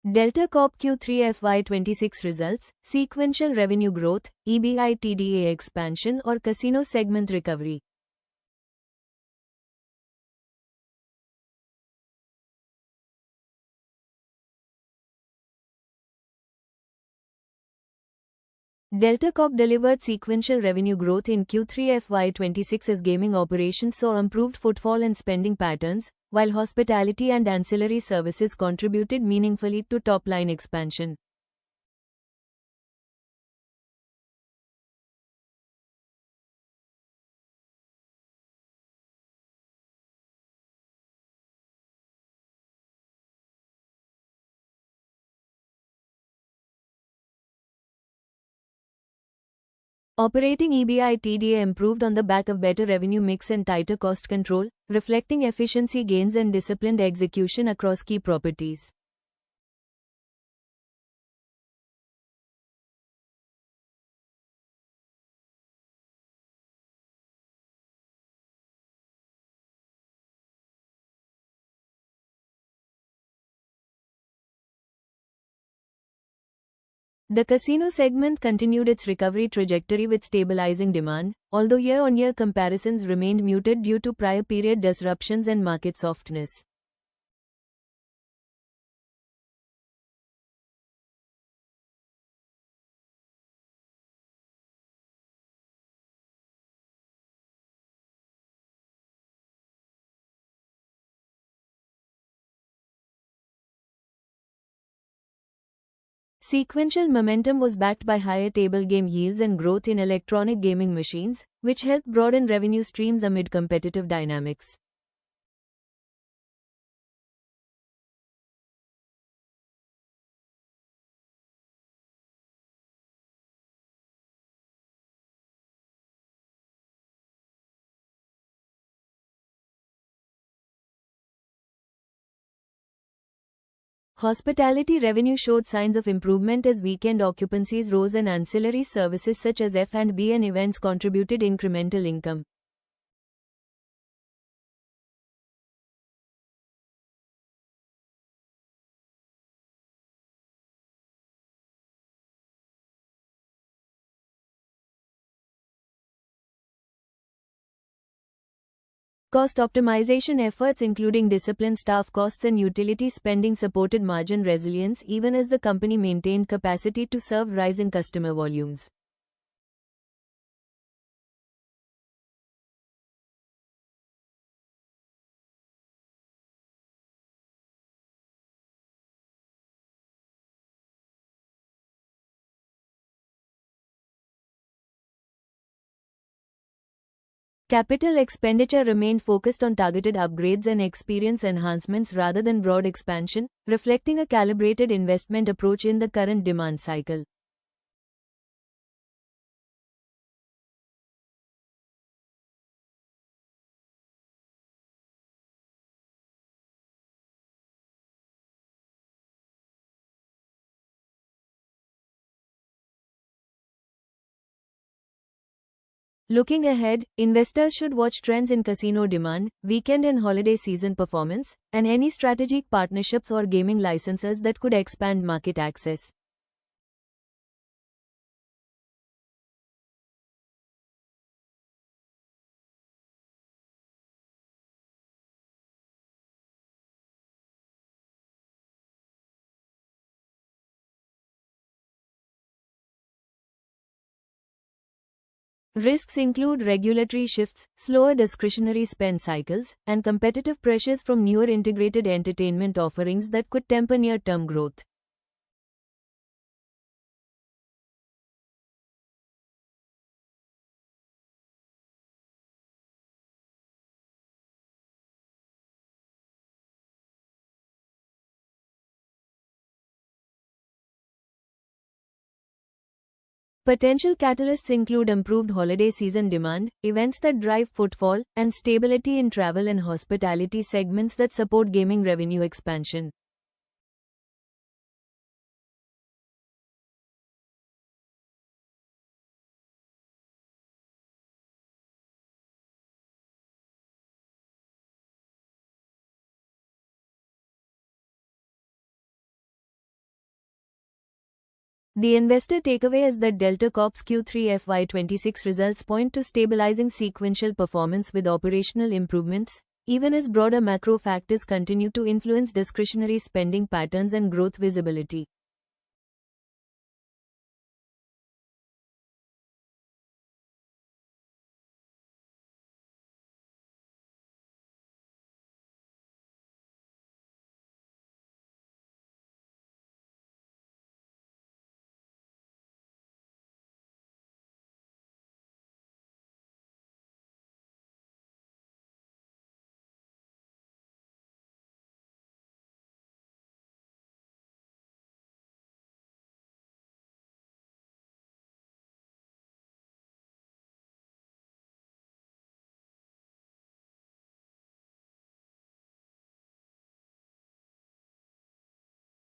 Delta Corp Q3 FY26 results, sequential revenue growth, EBITDA expansion और casino segment recovery. Delta Corp delivered sequential revenue growth in Q3 FY26 as gaming operations saw improved footfall and spending patterns, while hospitality and ancillary services contributed meaningfully to top-line expansion. Operating EBITDA improved on the back of better revenue mix and tighter cost control, reflecting efficiency gains and disciplined execution across key properties. The casino segment continued its recovery trajectory with stabilizing demand, although year-on-year comparisons remained muted due to prior period disruptions and market softness. Sequential momentum was backed by higher table game yields and growth in electronic gaming machines, which helped broaden revenue streams amid competitive dynamics. Hospitality revenue showed signs of improvement as weekend occupancies rose and ancillary services such as F&B and events contributed incremental income. Cost optimization efforts including disciplined staff costs and utility spending supported margin resilience even as the company maintained capacity to serve rising customer volumes. Capital expenditure remained focused on targeted upgrades and experience enhancements rather than broad expansion, reflecting a calibrated investment approach in the current demand cycle. Looking ahead, investors should watch trends in casino demand, weekend and holiday season performance, and any strategic partnerships or gaming licenses that could expand market access. Risks include regulatory shifts, slower discretionary spend cycles, and competitive pressures from newer integrated entertainment offerings that could temper near-term growth. Potential catalysts include improved holiday season demand, events that drive footfall, and stability in travel and hospitality segments that support gaming revenue expansion. The investor takeaway is that Delta Corp's Q3 FY26 results point to stabilizing sequential performance with operational improvements, even as broader macro factors continue to influence discretionary spending patterns and growth visibility.